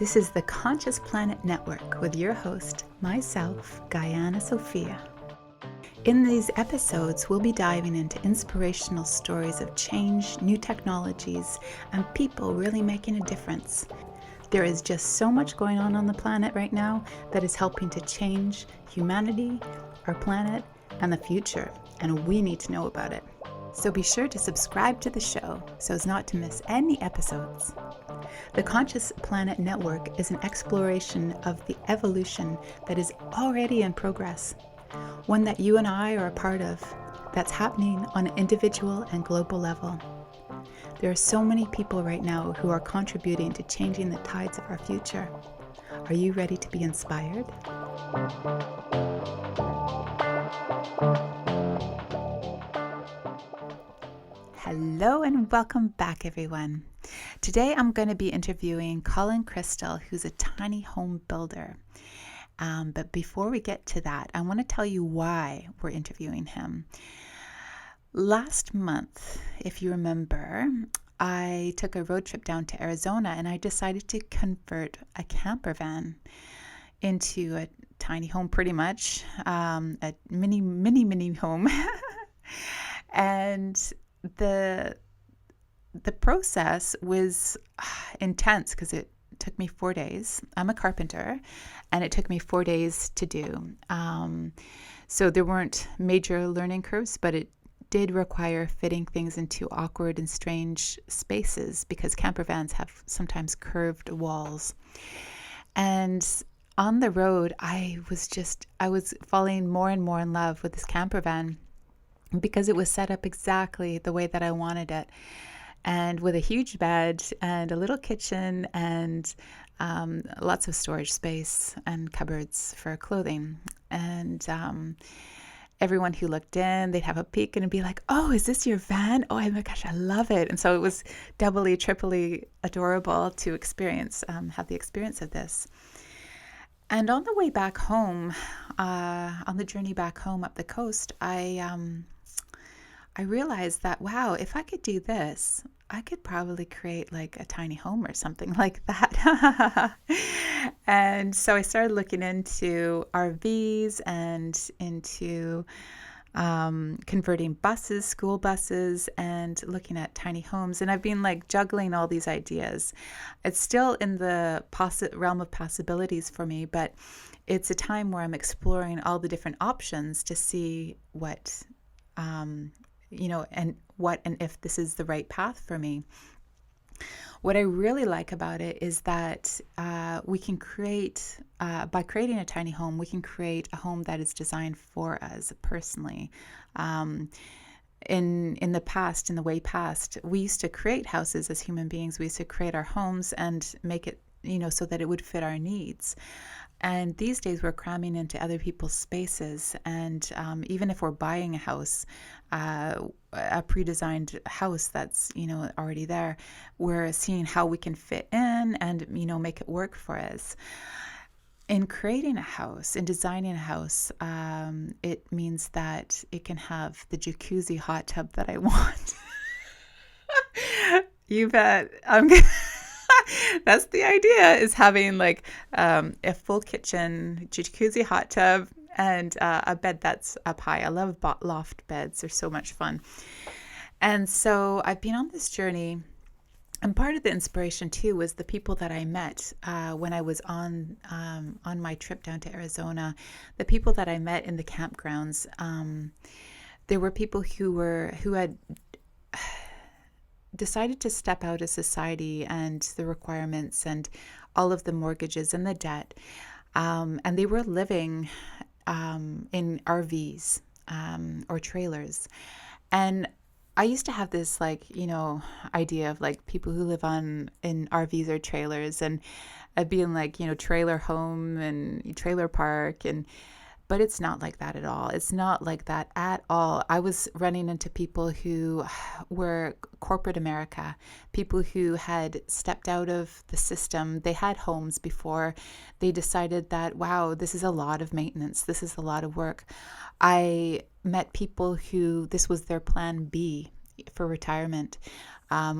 This is the Conscious Planet Network with your host, myself, Gaianna Sophia. In these episodes, we'll be diving into inspirational stories of change, new technologies, and people really making a difference. There is just so much going on the planet right now that is helping to change humanity, our planet, and the future, and we need to know about it. So be sure to subscribe to the show so as not to miss any episodes. The Conscious Planet Network is an exploration of the evolution that is already in progress, one that you and I are a part of, that's happening on an individual and global level. There are so many people right now who are contributing to changing the tides of our future. Are you ready to be inspired? Hello and welcome back, everyone. Today I'm going to be interviewing Colin Crystal, who's a tiny home builder. But before we get to that, I want to tell you why we're interviewing him. Last month, if you remember, I took a road trip down to Arizona and I decided to convert a camper van into a tiny home, pretty much, a mini home. And the process was intense because it took me 4 days. I'm a carpenter, and it took me 4 days to do. So there weren't major learning curves, but it did require fitting things into awkward and strange spaces because camper vans have sometimes curved walls. And on the road, I was falling more and more in love with this camper van because it was set up exactly the way that I wanted it, and with a huge bed and a little kitchen and lots of storage space and cupboards for clothing. And everyone who looked in, they'd have a peek and be like, "Oh, is this your van? Oh my gosh, I love it." And so it was doubly, triply adorable to have the experience of this. And on the way back home, on the journey back home up the coast, I realized that, wow, if I could do this, I could probably create like a tiny home or something like that. And so I started looking into RVs and into converting buses, school buses, and looking at tiny homes. And I've been like juggling all these ideas. It's still in the realm of possibilities for me, but it's a time where I'm exploring all the different options to see what and if this is the right path for me. What I really like about it is that we can create, by creating a tiny home, we can create a home that is designed for us personally. In the past, in the way past, we used to create houses as human beings. We used to create our homes and make it, so that it would fit our needs. And these days we're cramming into other people's spaces. And even if we're buying a house, a pre-designed house that's, already there, we're seeing how we can fit in and, make it work for us. In creating a house, in designing a house, it means that it can have the jacuzzi hot tub that I want. You bet. That's the idea, is having like a full kitchen, jacuzzi hot tub, and a bed that's up high. I love loft beds. They're so much fun. And so I've been on this journey, and part of the inspiration too was the people that I met when I was on my trip down to Arizona. The people that I met in the campgrounds, there were people who had decided to step out of society and the requirements and all of the mortgages and the debt. And they were living in RVs or trailers. And I used to have this idea of like people who live in RVs or trailers and being like, trailer home and trailer park, but it's not like that at all. It's not like that at all. I was running into people who were corporate America, people who had stepped out of the system. They had homes before. They decided that, wow, this is a lot of maintenance. This is a lot of work. I met people who this was their plan B for retirement.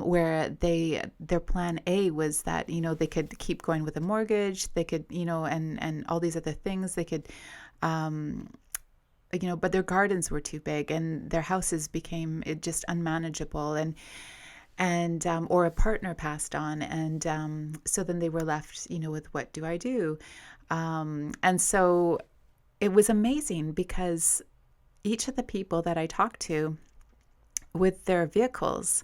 where their plan A was that, they could keep going with a mortgage, they could, and all these other things they could, but their gardens were too big and their houses became just unmanageable, and or a partner passed on, and so then they were left, with what do I do? And so it was amazing because each of the people that I talked to with their vehicles,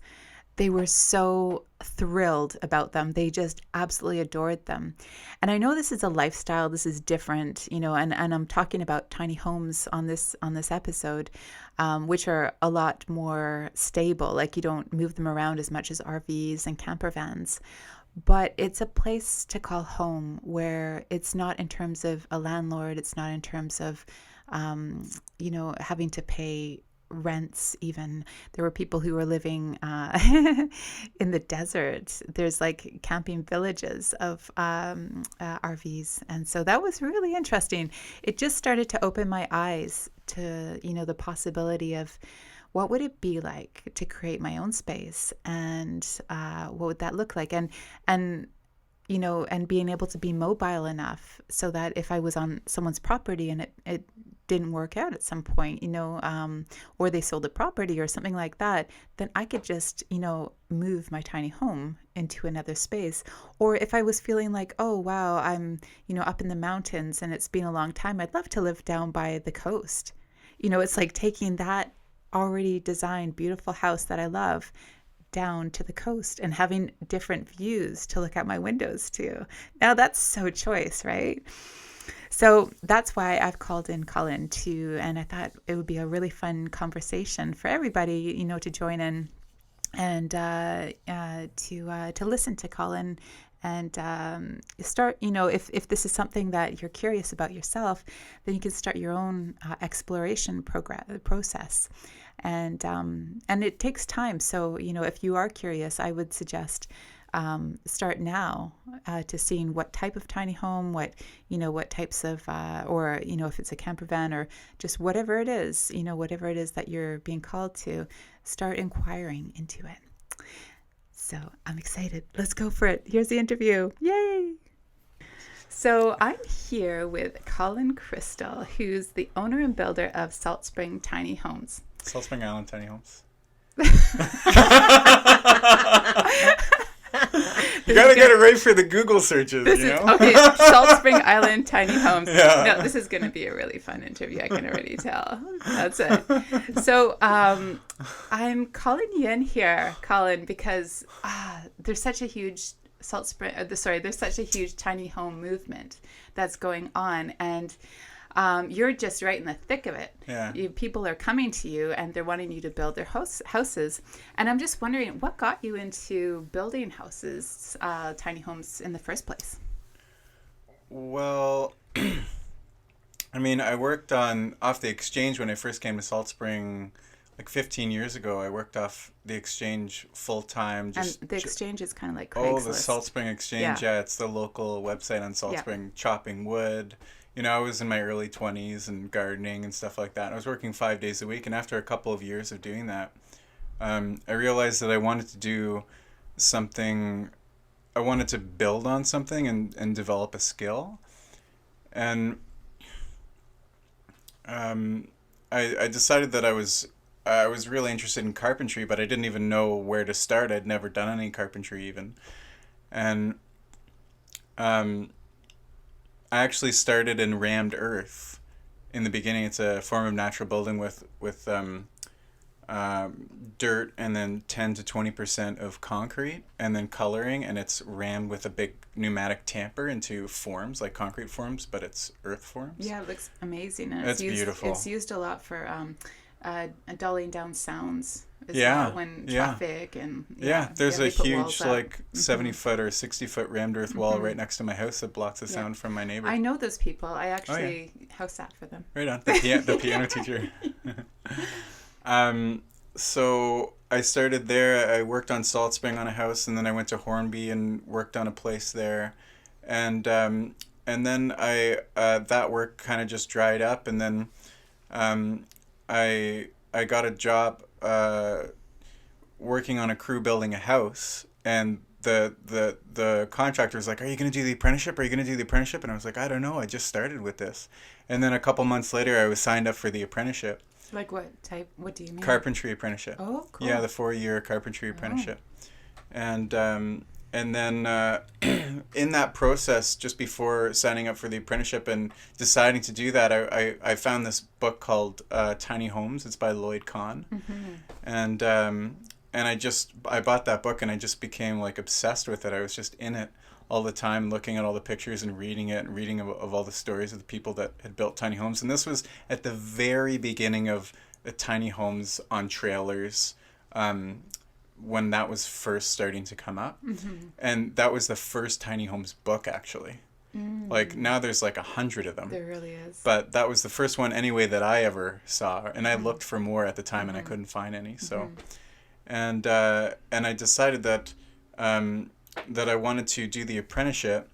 they were so thrilled about them. They just absolutely adored them. And I know this is a lifestyle, this is different, and I'm talking about tiny homes on this episode, which are a lot more stable. Like, you don't move them around as much as RVs and camper vans. But it's a place to call home, where it's not in terms of a landlord, it's not in terms of, having to pay rents even. There were people who were living in the desert. There's like camping villages of RVs. And so that was really interesting. It just started to open my eyes to, the possibility of what would it be like to create my own space, and what would that look like? And being able to be mobile enough so that if I was on someone's property and it didn't work out at some point, or they sold the property or something like that, then I could just, move my tiny home into another space. Or if I was feeling like, oh, wow, I'm, up in the mountains and it's been a long time, I'd love to live down by the coast. It's like taking that already designed, beautiful house that I love down to the coast and having different views to look out my windows to. Now that's so choice, right? So that's why I've called in Colin too, and I thought it would be a really fun conversation for everybody, to join in and to listen to Colin and start, if this is something that you're curious about yourself, then you can start your own exploration process. And it takes time. So, if you are curious, I would suggest start now to seeing what type of tiny home, what types of, or, if it's a camper van or just whatever it is that you're being called to, start inquiring into it. So I'm excited. Let's go for it. Here's the interview. Yay! So I'm here with Colin Crystal, who's the owner and builder of Salt Spring Tiny Homes. Salt Spring Island Tiny Homes. You gotta get it right for the Google searches, Okay, Salt Spring Island Tiny Homes. Yeah. No, this is going to be a really fun interview. I can already tell. That's it. So I'm calling you in here, Colin, because there's such a huge there's such a huge tiny home movement that's going on, and you're just right in the thick of it. Yeah. People are coming to you and they're wanting you to build their houses. And I'm just wondering, what got you into building houses, tiny homes in the first place? Well, I worked off the exchange when I first came to Salt Spring like 15 years ago. I worked off the exchange full time. And the exchange is kind of like Craigslist. Oh, the Salt Spring Exchange. Yeah, it's the local website on Salt Spring, chopping wood. I was in my early 20s and gardening and stuff like that. I was working 5 days a week, and after a couple of years of doing that, I realized that I wanted to do something. I wanted to build on something and develop a skill. And I decided that I was really interested in carpentry, but I didn't even know where to start. I'd never done any carpentry even. And I actually started in rammed earth in the beginning. It's a form of natural building with dirt and then 10 to 20% of concrete and then coloring, and it's rammed with a big pneumatic tamper into forms, like concrete forms, but it's earth forms. Yeah, it looks amazing. And it's beautiful. It's used a lot for dulling down sounds. When traffic and there's a huge 70-foot or 60-foot rammed earth wall right next to my house that blocks the sound from my neighbor. I know those people. I actually house sat for them. Right on. The piano teacher. So I started there. I worked on Salt Spring on a house, and then I went to Hornby and worked on a place there, and then I that work kind of just dried up, and then I got a job working on a crew building a house, and the contractor was like, "Are you going to do the apprenticeship? Are you going to do the apprenticeship?" And I was like, "I don't know. I just started with this." And then a couple months later, I was signed up for the apprenticeship. Like what type? What do you mean? Carpentry apprenticeship. Oh, cool. Yeah, the 4-year carpentry apprenticeship. And then in that process, just before signing up for the apprenticeship and deciding to do that, I found this book called Tiny Homes. It's by Lloyd Kahn. And I bought that book, and I just became like obsessed with it. I was just in it all the time, looking at all the pictures and reading it, and reading of all the stories of the people that had built tiny homes. And this was at the very beginning of the tiny homes on trailers, when that was first starting to come up. And that was the first tiny homes book, actually. Like, now there's like 100 of them. There really is. But that was the first one anyway that I ever saw. And I looked for more at the time, and I couldn't find any. So, and I decided that that I wanted to do the apprenticeship.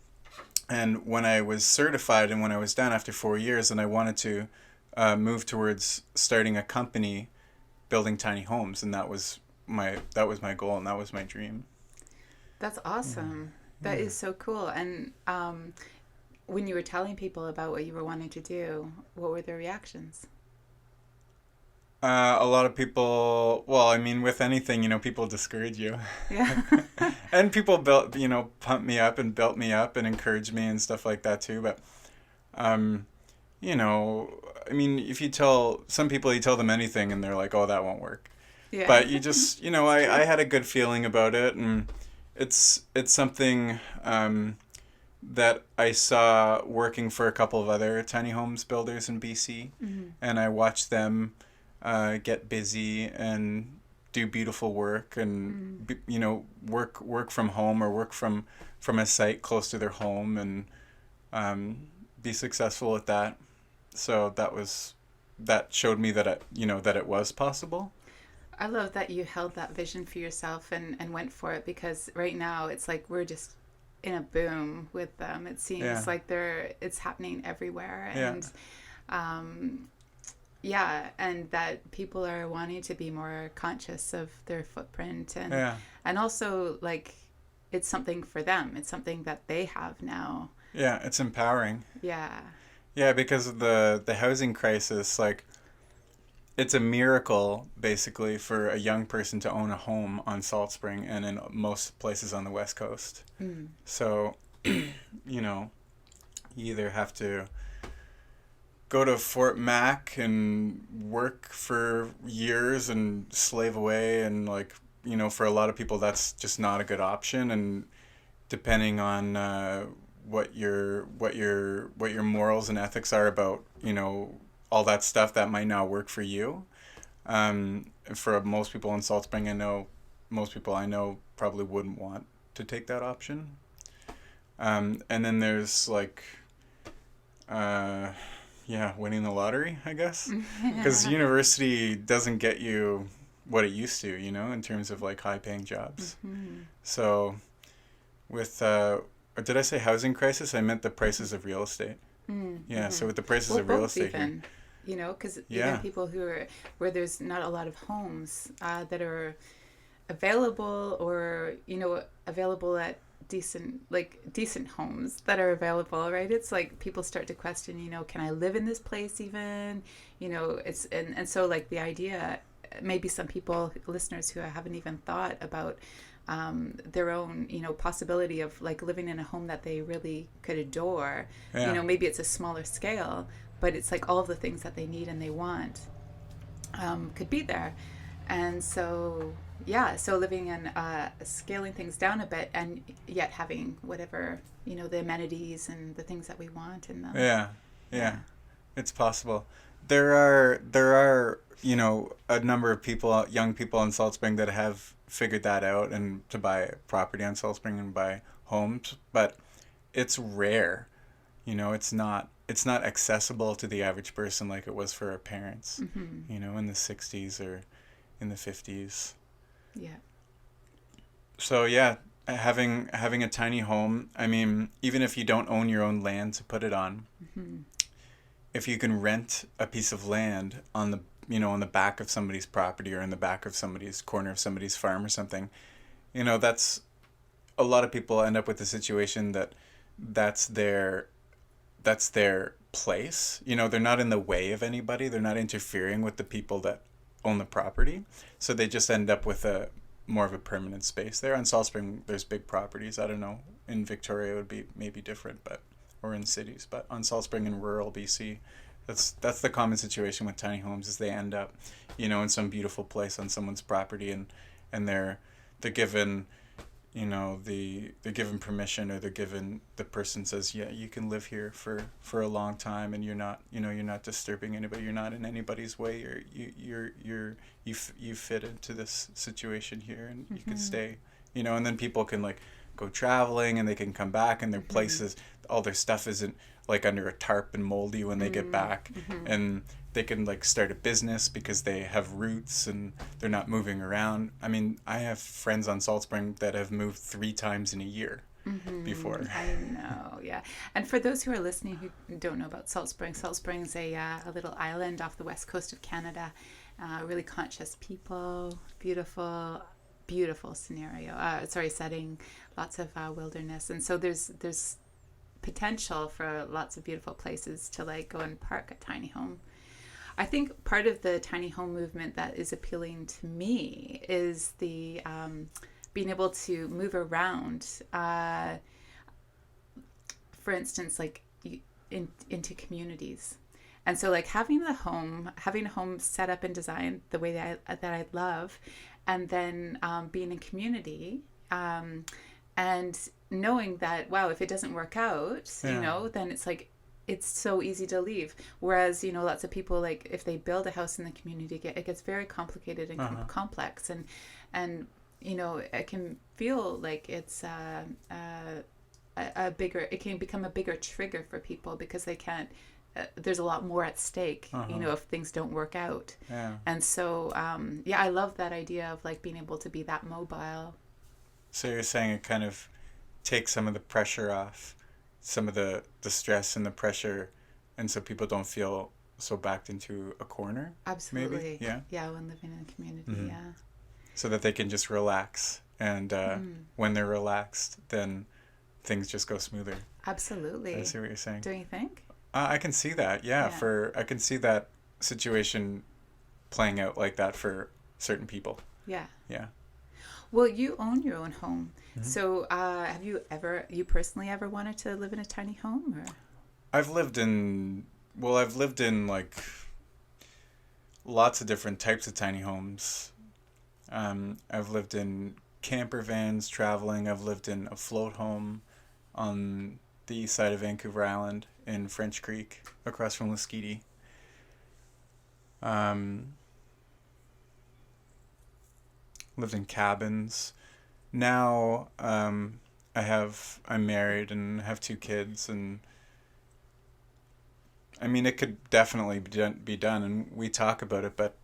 And when I was certified and when I was done after 4 years, and I wanted to move towards starting a company building tiny homes, and that was my goal, and that was my dream. That's awesome. That is so cool. And when you were telling people about what you were wanting to do, what were their reactions? A lot of people, well, I mean, with anything, people discourage you. Yeah. And people pumped me up and built me up and encouraged me and stuff like that too. But, I mean, if you tell some people, you tell them anything and they're like, "Oh, that won't work." Yeah. But you just, I had a good feeling about it, and it's something that I saw working for a couple of other tiny homes builders in BC, and I watched them get busy and do beautiful work, and work from home or work from a site close to their home, and be successful at that. So that showed me that that it was possible. I love that you held that vision for yourself and went for it, because right now it's like we're just in a boom with them. It seems like it's happening everywhere, and and that people are wanting to be more conscious of their footprint, and also like it's something for them. It's something that they have now. Yeah, it's empowering. Yeah. Yeah, because of the housing crisis, like, it's a miracle, basically, for a young person to own a home on Salt Spring and in most places on the West Coast. So, you either have to go to Fort Mac and work for years and slave away, and, like, for a lot of people, that's just not a good option. And depending on what your morals and ethics are about, all that stuff, that might not work for you. For most people in Salt Spring, most people I know probably wouldn't want to take that option. And then there's like, winning the lottery, I guess, because university doesn't get you what it used to, in terms of like high paying jobs. So with, did I say housing crisis? I meant the prices of real estate. So with the prices of real estate even, because even people where there's not a lot of homes that are available, or available at decent homes that are available, right? It's like people start to question, can I live in this place even? It's and so like the idea, maybe some people, listeners who haven't even thought about their own, possibility of like living in a home that they really could adore. Maybe it's a smaller scale, but it's like all of the things that they need and they want could be there. And so living in scaling things down a bit, and yet having whatever, the amenities and the things that we want in them. Yeah. It's possible. There are a number of people, young people in Salt Spring, that have figured that out, and to buy property on Salt Spring and buy homes, but it's rare. It's not accessible to the average person like it was for our parents, in the 60s or in the 50s. Yeah. So having a tiny home, I mean, even if you don't own your own land to put it on, if you can rent a piece of land on on the back of somebody's property or in the back of somebody's corner of somebody's farm or something, that's a lot of people end up with the situation that that's their place. They're not in the way of anybody. They're not interfering with the people that own the property. So they just end up with a more of a permanent space there. On Salt Spring, there's big properties. I don't know. In Victoria, it would be maybe different, or in cities. But on Salt Spring in rural BC, that's the common situation with tiny homes, is they end up, in some beautiful place on someone's property, and they're given, they're given permission, or the person says, yeah, you can live here for a long time, and you're not disturbing anybody, you're not in anybody's way, or you fit into this situation here, and you can stay, and then people can like go traveling, and they can come back, and their places, all their stuff isn't like under a tarp and moldy when they get back, and they can like start a business because they have roots and they're not moving around. I mean, I have friends on Salt Spring that have moved 3 times in a year before. I know, yeah. And for those who are listening who don't know about Salt Spring's a little island off the west coast of Canada. Really conscious people, beautiful setting, lots of wilderness, and so there's potential for lots of beautiful places to like go and park a tiny home. I think part of the tiny home movement that is appealing to me is the being able to move around. For instance, like into communities, and so like having a home set up and designed the way that I love, and then being in community, and knowing that, wow, if it doesn't work out, then it's like, it's so easy to leave. Whereas, lots of people, like if they build a house in the community, it gets very complicated and complex, and it can feel like it's it can become a bigger trigger for people because they can't, there's a lot more at stake, if things don't work out. Yeah. And so, I love that idea of like being able to be that mobile. So you're saying it kind of takes some of the pressure off, some of the stress and the pressure, and so people don't feel so backed into a corner? Absolutely. Maybe? Yeah, when living in a community, yeah. So that they can just relax, and when they're relaxed, then things just go smoother. Absolutely. I see what you're saying. Don't you think? I can see that, yeah. I can see that situation playing out like that for certain people. Yeah. Yeah. Well, you own your own home. So have you personally ever wanted to live in a tiny home? Or? I've lived in like lots of different types of tiny homes. I've lived in camper vans traveling. I've lived in a float home on the east side of Vancouver Island in French Creek, across from Lasqueti. Lived in cabins. Now I'm married and have 2 kids, and I mean, it could definitely be done, and we talk about it, but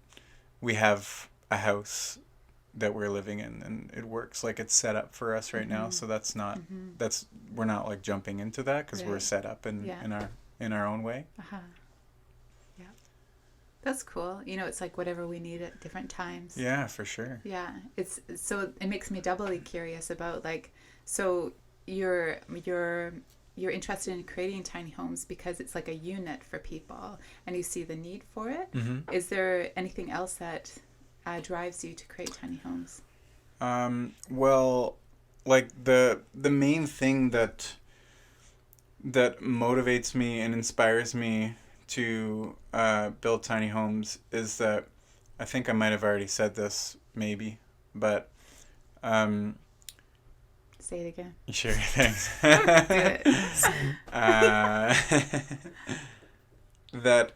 we have a house that we're living in, and it works, like it's set up for us right now, so that's not we're not like jumping into that because we're set up in our own way. Yeah, that's cool. It's like whatever we need at different times. Yeah, for sure. Yeah, it makes me doubly curious about, like, so you're interested in creating tiny homes because it's like a unit for people and you see the need for it. Is there anything else that drives you to create tiny homes? Well, like the main thing that motivates me and inspires me to build tiny homes is that, I think I might have already said this maybe, but say it again. Sure, thanks. Do it. That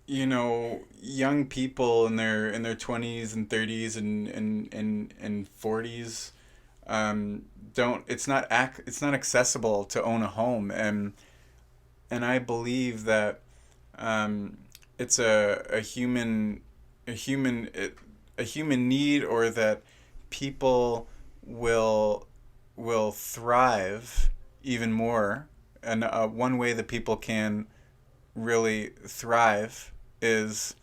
young people in their 20s and 30s and 40s it's not accessible to own a home, and I believe that it's a human need, or that people will thrive even more, and one way that people can really thrive is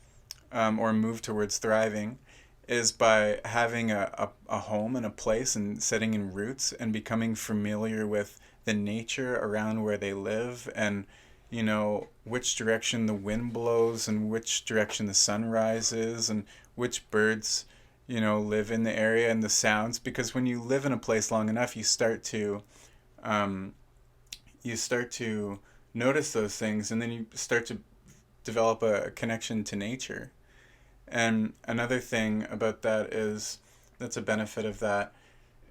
or move towards thriving is by having a home and a place and setting in roots and becoming familiar with the nature around where they live, and which direction the wind blows and which direction the sun rises and which birds live in the area, and the sounds. Because when you live in a place long enough, you start to notice those things, and then you start to develop a connection to nature. And another thing about that that's a benefit of that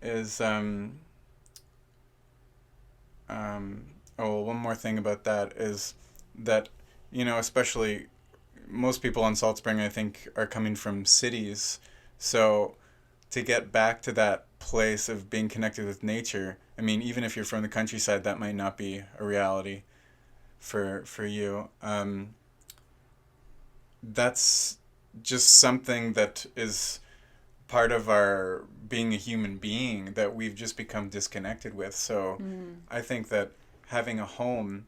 is one more thing about that is that especially most people on Salt Spring, I think, are coming from cities. So to get back to that place of being connected with nature, I mean, even if you're from the countryside, that might not be a reality for you. That's just something that is part of our being a human being that we've just become disconnected with. So I think that having a home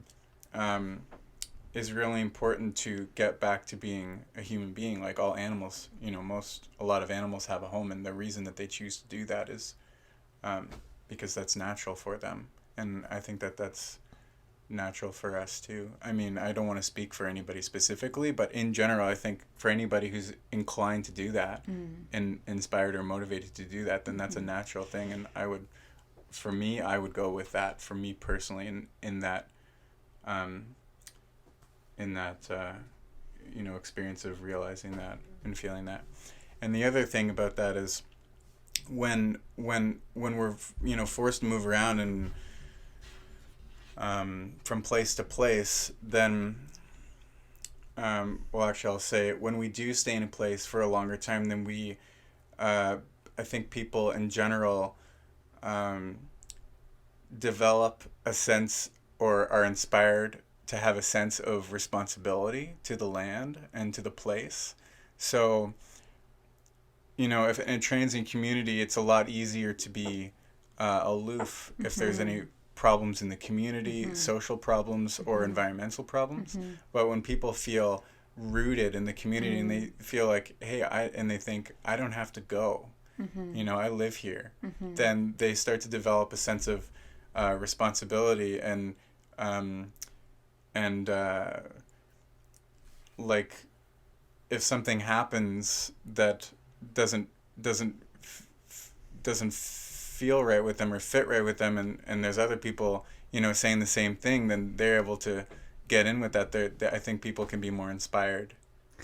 is really important to get back to being a human being. Like all animals, a lot of animals have a home, and the reason that they choose to do that is because that's natural for them. And I think that that's natural for us too. I mean, I don't want to speak for anybody specifically, but in general, I think for anybody who's inclined to do that and inspired or motivated to do that, then that's a natural thing. And I would go with that for me personally in that experience of realizing that and feeling that. And the other thing about that is when we're forced to move around and from place to place, then I'll say when we do stay in a place for a longer time, then we I think people in general develop a sense or are inspired to have a sense of responsibility to the land and to the place. So if in a transient community, it's a lot easier to be aloof if there's any problems in the community, social problems or environmental problems. But when people feel rooted in the community and they feel like, hey, they think, I don't have to go, I live here, then they start to develop a sense of responsibility and like if something happens that doesn't feel right with them or fit right with them, and there's other people saying the same thing, then they're able to get in with that. I think people can be more inspired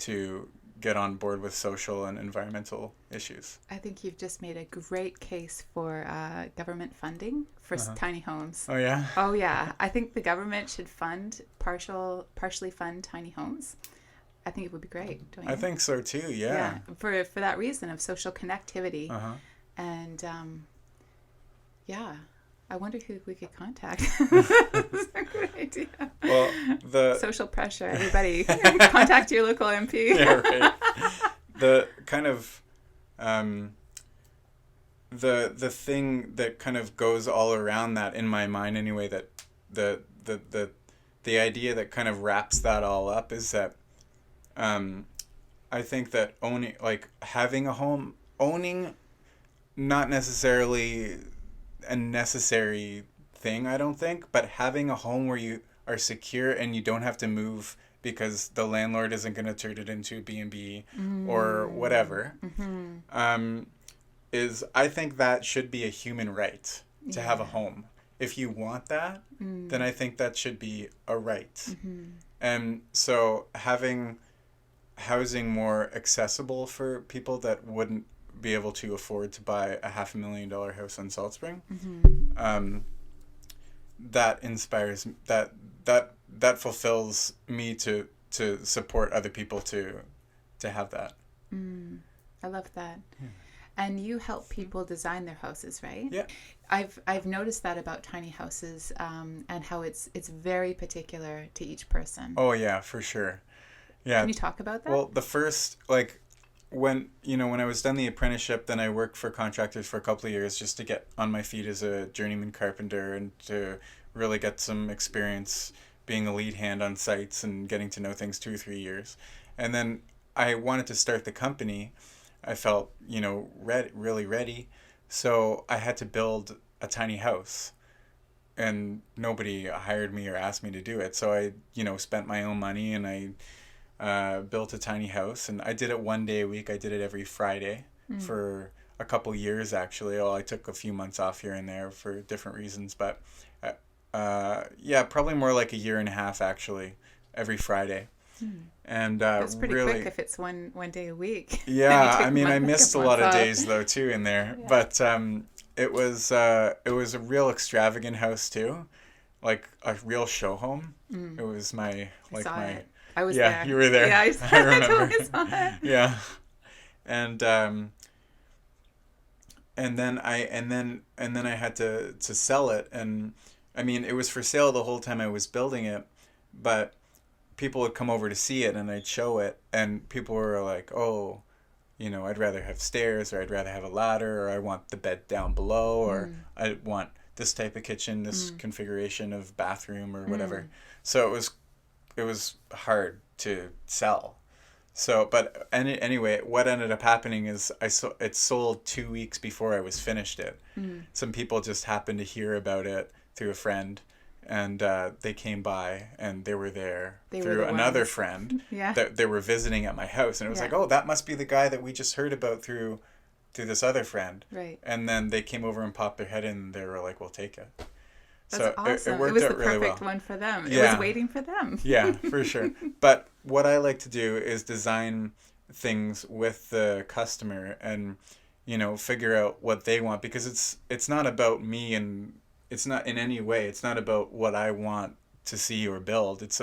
to get on board with social and environmental issues. I think you've just made a great case for government funding for tiny homes. Oh yeah? Oh yeah. I think the government should partially fund tiny homes. I think it would be great. Don't you? I think so too, yeah. For that reason of social connectivity. And I wonder who we could contact. That's a good idea. Well, the social pressure, everybody. Contact your local MP. Yeah, right. The kind of the thing that kind of goes all around that in my mind anyway, that the idea that kind of wraps that all up is that I think that having a home, not necessarily a necessary thing, I don't think, but having a home where you are secure and you don't have to move because the landlord isn't going to turn it into a B&B or whatever, is, I think that should be a human right to have a home. If you want that, then I think that should be a right. And so having housing more accessible for people that wouldn't be able to afford to buy a $500,000 house on Salt Spring, that inspires, that fulfills me to support other people to have that. I love that. Yeah. And you help people design their houses, right? Yeah. I've noticed that about tiny houses, and how it's very particular to each person. Oh yeah, for sure. Yeah. Can you talk about that? Well, the first, when I was done the apprenticeship, then I worked for contractors for a couple of years just to get on my feet as a journeyman carpenter and to really get some experience being a lead hand on sites and getting to know things 2 or 3 years. And then I wanted to start the company. I felt, really ready. So I had to build a tiny house, and nobody hired me or asked me to do it. So I, spent my own money, and I built a tiny house, and I did it 1 day a week. I did it every Friday for a couple years, actually. Oh, I took a few months off here and there for different reasons, but yeah, probably more like a year and a half, actually, every Friday. And that's pretty really quick if it's one day a week. Yeah, I mean, I missed a lot of days though too in there, but it was a real extravagant house too, like a real show home. It was my I was yeah, there. you were there. Yeah, I remember. totally saw it. Yeah, and then I had to sell it, and I mean, it was for sale the whole time I was building it, but people would come over to see it, and I'd show it, and people were like, oh, I'd rather have stairs, or I'd rather have a ladder, or I want the bed down below, or I want this type of kitchen, this configuration of bathroom, or whatever. So it was hard to sell. So, but anyway, what ended up happening is it sold 2 weeks before I was finished it. Some people just happened to hear about it through a friend, and they came by, and they were there through another friend that they were visiting at my house, and it was like, oh, that must be the guy that we just heard about through this other friend. Right. And then they came over and popped their head in, and they were like, we'll take it. That's so awesome. It worked was out the really perfect well. one for them. Yeah. It was waiting for them. Yeah, for sure. But what I like to do is design things with the customer, and figure out what they want, because it's not about me, and it's not in any way, it's not about what I want to see or build. It's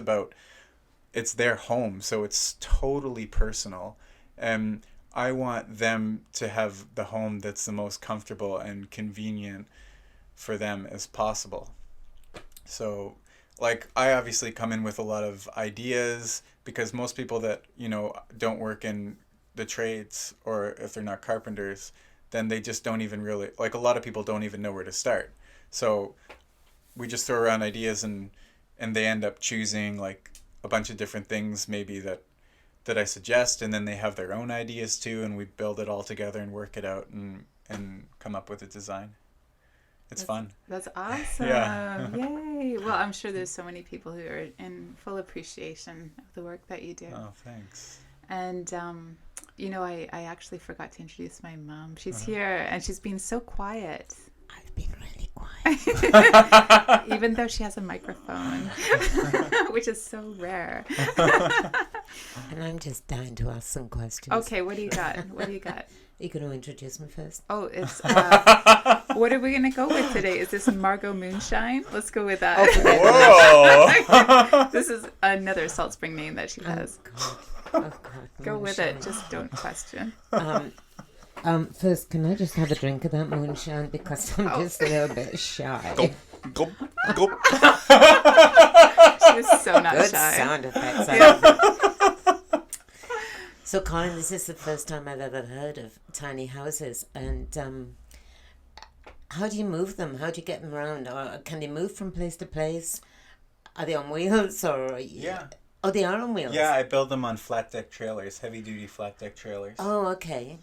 their home, so it's totally personal, and I want them to have the home that's the most comfortable and convenient for them as possible. So, like, I obviously come in with a lot of ideas, because most people that, don't work in the trades, or if they're not carpenters, then they just don't even really, like, a lot of people don't even know where to start. So we just throw around ideas, and they end up choosing like a bunch of different things maybe that I suggest, and then they have their own ideas too, and we build it all together and work it out and come up with a design. That's fun. That's awesome. Yeah. Yay. Well, I'm sure there's so many people who are in full appreciation of the work that you do. Oh, thanks. And I actually forgot to introduce my mom. She's here, and she's been so quiet. I've been really quiet. Even though she has a microphone, which is so rare. And I'm just dying to ask some questions. Okay, what do you got? Are you going to introduce me first? Oh, it's... what are we going to go with today? Is this Margot Moonshine? Let's go with that. Whoa! This is another Salt Spring name that she has. Oh, God. Go with it. Just don't question. First, can I just have a drink of that moonshine, because I'm just a little bit shy. Go. She was so not Good shy. sound effects. So, Colin, this is the first time I've ever heard of tiny houses, and how do you move them? How do you get them around? Or can they move from place to place? Are they on wheels, or? Yeah. Oh, they are on wheels? Yeah, I build them on flat deck trailers, heavy duty flat deck trailers. Oh, okay.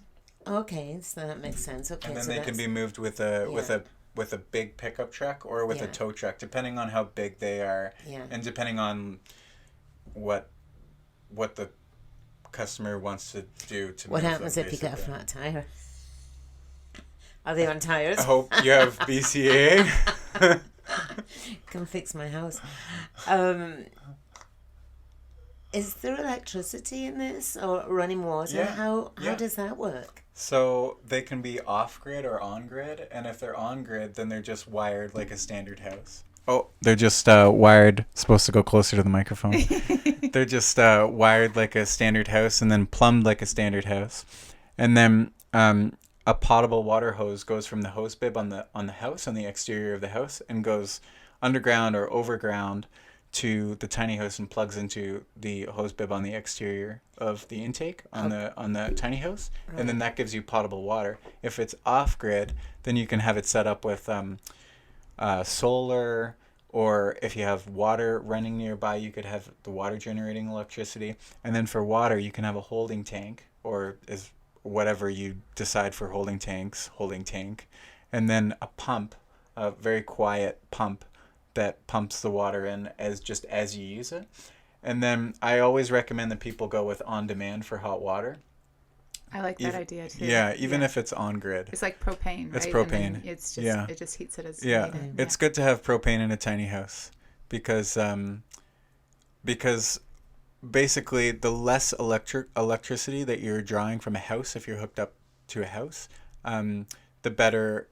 Okay, so that makes sense. Okay, And then so they can be moved with a big pickup truck, or with a tow truck, depending on how big they are, and depending on what the customer wants to do to. What happens if you get a flat tire? Are they on tires? I hope you have BCA. Can fix my house. Is there electricity in this, or running water? Yeah. How does that work? So they can be off-grid or on-grid, and if they're on-grid, then they're just wired like a standard house. Oh, they're just wired, supposed to go closer to the microphone. They're just wired like a standard house, and then plumbed like a standard house. And then a potable water hose goes from the hose bib on the house, on the exterior of the house, and goes underground or overground to the tiny house and plugs into the hose bib on the exterior of the intake on the tiny house, and then that gives you potable water. If it's off grid, then you can have it set up with solar or if you have water running nearby, you could have the water generating electricity. And then for water, you can have a holding tank, or is whatever you decide for holding tank. And then a pump, a very quiet pump that pumps the water in as you use it. And then I always recommend that people go with on demand for hot water. I like that idea too. Yeah, even if it's on grid. It's like propane, right? It's propane. And it's just it just heats it as needed. It's good to have propane in a tiny house because basically the less electricity that you're drawing from a house, if you're hooked up to a house, the better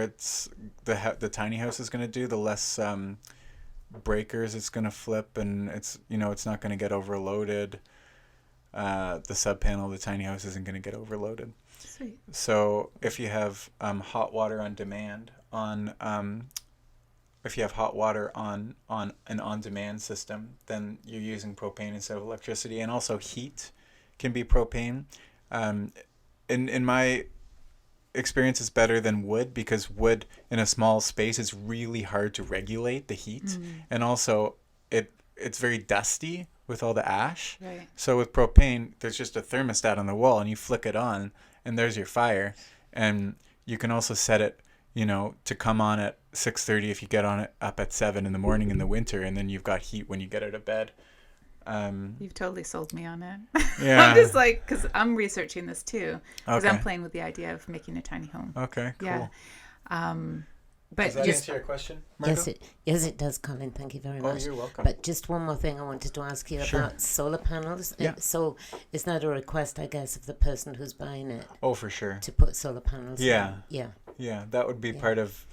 it's the tiny house is going to do, the less breakers it's going to flip, and it's not going to get overloaded. The sub panel of the tiny house isn't going to get overloaded. Sweet. So if you have hot water on demand if you have hot water on an on-demand system, then you're using propane instead of electricity. And also heat can be propane. In my experience, it's better than wood, because wood in a small space is really hard to regulate the heat. And also it's very dusty with all the ash. Right. So with propane, there's just a thermostat on the wall, and you flick it on, and there's your fire. And you can also set it, to come on at 6:30 if you get on it up at 7 in the morning in the winter, and then you've got heat when you get out of bed. You've totally sold me on it. Yeah. I'm just like, because I'm researching this too, because Okay. I'm playing with the idea of making a tiny home. Okay, cool. Yeah. But Does that just answer your question, Margo? Yes, it does, Colin. Thank you very much. Oh, you're welcome. But just one more thing I wanted to ask you about solar panels. Yeah. So is that a request, I guess, of the person who's buying it Oh, for sure. to put solar panels Yeah. on? Yeah. Yeah, that would be part of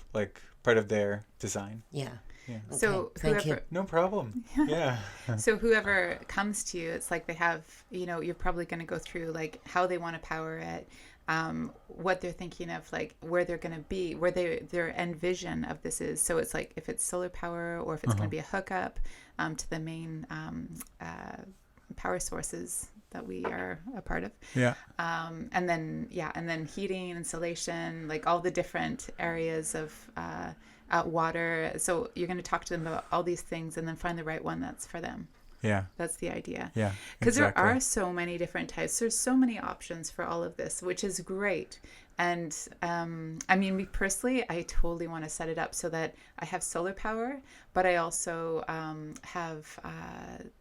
their design. Yeah. Yeah. so Okay, thank whoever you. No problem. Yeah. so whoever comes to you, it's like they have, you're probably going to go through like how they want to power it, what they're thinking of, like where they're going to be, where their end vision of this is. So it's like if it's solar power, or if it's going to be a hookup to the main power sources that we are a part of. Yeah. And then heating, insulation, like all the different areas of water. So you're going to talk to them about all these things and then find the right one that's for them. Yeah. That's the idea. Yeah. Because exactly. there are so many different types. There's so many options for all of this, which is great. And me personally, I totally want to set it up so that I have solar power, but I also have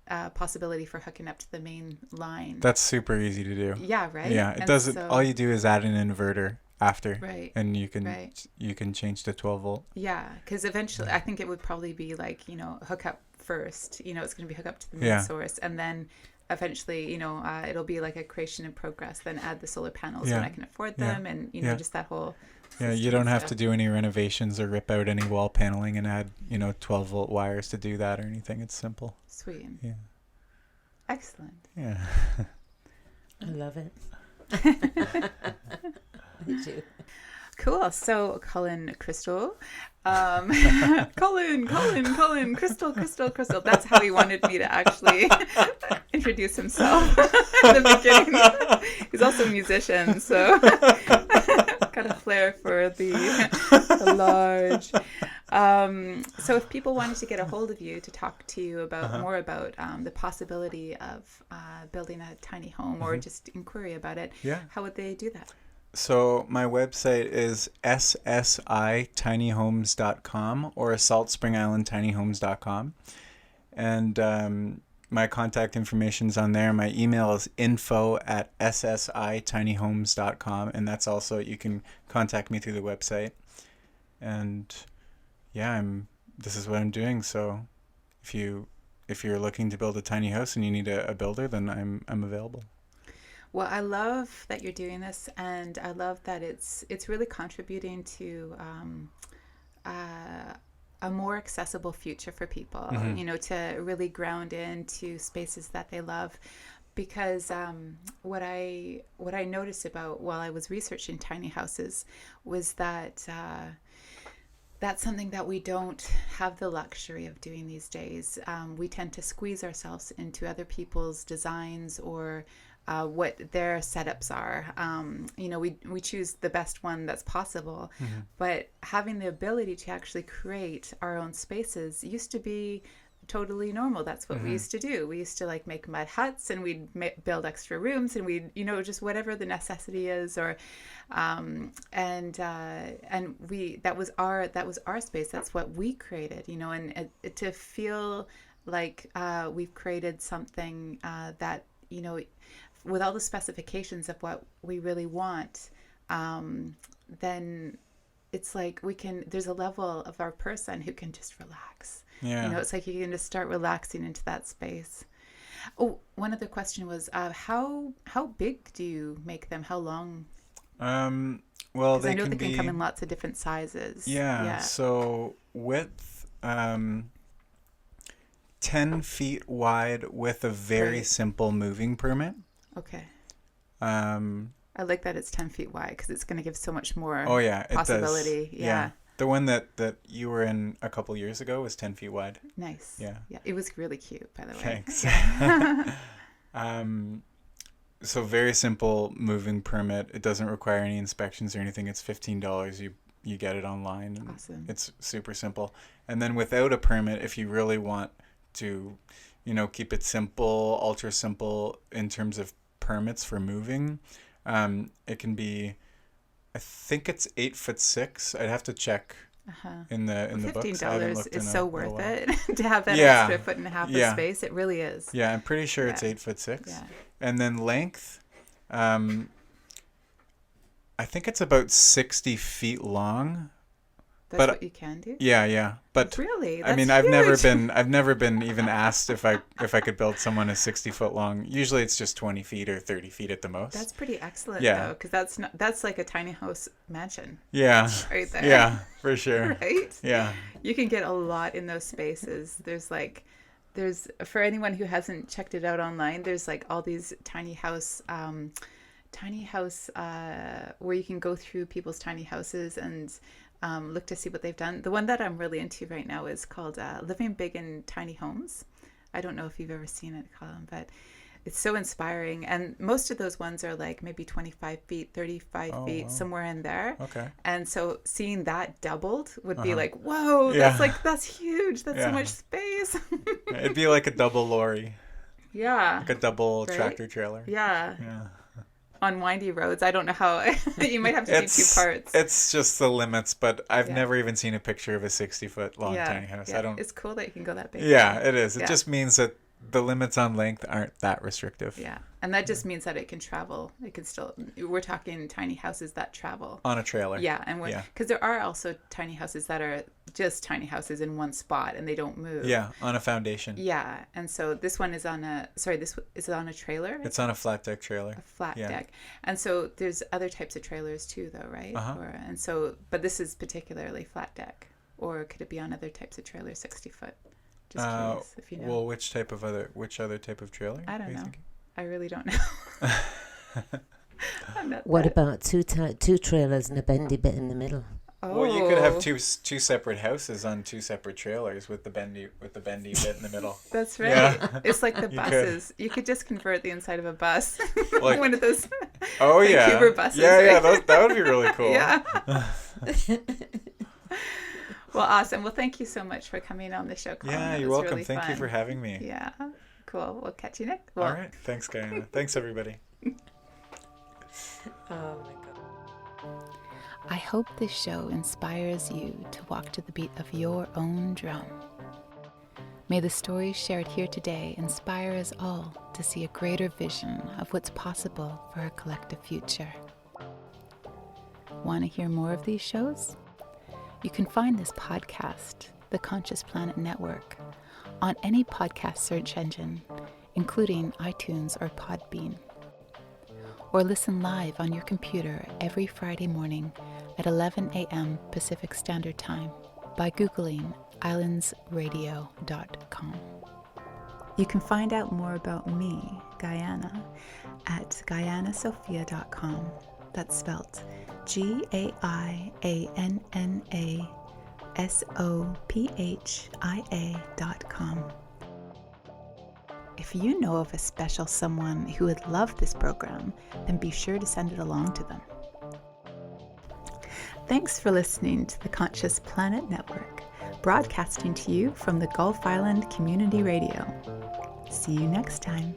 a possibility for hooking up to the main line. That's super easy to do. Yeah, right? Yeah, it And doesn't. so- All you do is add an inverter after, Right. and you can change to 12 volt. Yeah, because eventually I think it would probably be like, hook up first. It's going to be hook up to the main source, and then eventually, it'll be like a creation in progress. Then add the solar panels when I can afford them, and just that whole. Yeah, you don't have to do any renovations or rip out any wall paneling and add 12 volt wires to do that or anything. It's simple. Sweet. Yeah. Excellent. Yeah. I love it. I do. Cool. So Colin Crystal, Colin, Crystal. That's how he wanted me to actually introduce himself in the beginning. He's also a musician, so got a flair for the large. So if people wanted to get a hold of you to talk to you about more about the possibility of building a tiny home, or just inquiry about it, how would they do that? So my website is ssitinyhomes.com or saltspringislandtinyhomes.com. And my contact information is on there. My email is info@ssitinyhomes.com. And that's also, you can contact me through the website. And this is what I'm doing. So if you're looking to build a tiny house and you need a builder, then I'm available. Well, I love that you're doing this, and I love that it's really contributing to a more accessible future for people, to really ground into spaces that they love. Because what I noticed about while I was researching tiny houses was that that's something that we don't have the luxury of doing these days. We tend to squeeze ourselves into other people's designs or what their setups are. We choose the best one that's possible, but having the ability to actually create our own spaces used to be totally normal. That's what we used to do. We used to like make mud huts, and we'd build extra rooms, and we'd, just whatever the necessity is, or that was our space. That's what we created, and to feel like we've created something that, with all the specifications of what we really want, then it's like there's a level of our person who can just relax. Yeah. It's like you can just start relaxing into that space. Oh, one other question was, how big do you make them? How long? Well, they can come in lots of different sizes. Yeah. So width, 10 feet wide with a very simple moving permit. Okay. I like that it's 10 feet wide, because it's going to give so much more possibility. It does. Yeah. The one that you were in a couple years ago was 10 feet wide. Nice. Yeah. Yeah. It was really cute, by the way. Thanks. So very simple moving permit. It doesn't require any inspections or anything. It's $15. You get it online. And awesome. It's super simple. And then without a permit, if you really want to, keep it simple, ultra simple in terms of permits for moving, it can be, I think it's 8'6". I'd have to check in the books. $15 is so worth it to have that extra 1.5 foot of space. It really is. Yeah, I'm pretty sure it's 8'6". Yeah. And then length, I think it's about 60 feet long. That's what you can do? Yeah. But really, that's I mean, huge. I've never been even asked if I could build someone a 60 foot long. Usually it's just 20 feet or 30 feet at the most. That's pretty excellent though, because that's like a tiny house mansion. Yeah. Right there. Yeah, for sure. Right? Yeah. You can get a lot in those spaces. There's for anyone who hasn't checked it out online, there's like all these tiny house where you can go through people's tiny houses and look to see what they've done. The one that I'm really into right now is called Living Big in Tiny Homes. I don't know if you've ever seen it, Colin, but it's so inspiring. And most of those ones are like maybe 25 feet, 35 feet, somewhere in there. Okay. And so seeing that doubled would be like, whoa, that's huge. That's so much space. It'd be like a double lorry. Yeah. Like a double tractor trailer. Yeah. On windy roads, I don't know how. You might have to do two parts. It's just the limits, but I've never even seen a picture of a 60-foot long tiny house. Yeah. It's cool that you can go that big. Yeah, it is. It just means that the limits on length aren't that restrictive. Yeah, and that just means that it can travel. It can still. We're talking tiny houses that travel on a trailer. Yeah, and because there are also tiny houses that are just tiny houses in one spot and they don't move. Yeah, on a foundation. Yeah, and so this one is on a. Sorry, this is on a trailer. It's on a flat deck trailer. A flat deck, and so there's other types of trailers too, though, right? But this is particularly flat deck, or could it be on other types of trailers, 60 foot? Just curious if you know. Well, which other type of trailer? I don't know. Thinking? I really don't know. What about two trailers and a bendy bit in the middle? Oh. Well, you could have two separate houses on two separate trailers with the bendy bit in the middle. That's right. Yeah. It's like the buses. You could just convert the inside of a bus. Like, one of those Vancouver buses. Yeah, that would be really cool. Yeah. Well, awesome. Well, thank you so much for coming on the show, Colin. Yeah, you're welcome. Really thank you for having me. Yeah, cool. We'll catch you next. All right. Thanks, Gaianna. Thanks, everybody. Oh, my God. I hope this show inspires you to walk to the beat of your own drum. May the stories shared here today inspire us all to see a greater vision of what's possible for our collective future. Want to hear more of these shows? You can find this podcast, The Conscious Planet Network, on any podcast search engine, including iTunes or Podbean. Or listen live on your computer every Friday morning at 11 a.m. Pacific Standard Time by Googling islandsradio.com. You can find out more about me, Gaianna, at gaiannasophia.com. That's spelt GAIANNASOPHIA.com. if you know of a special someone who would love this program, then be sure to send it along to them. Thanks for listening to the Conscious Planet Network, broadcasting to you from the Gulf Island Community Radio. See you next time.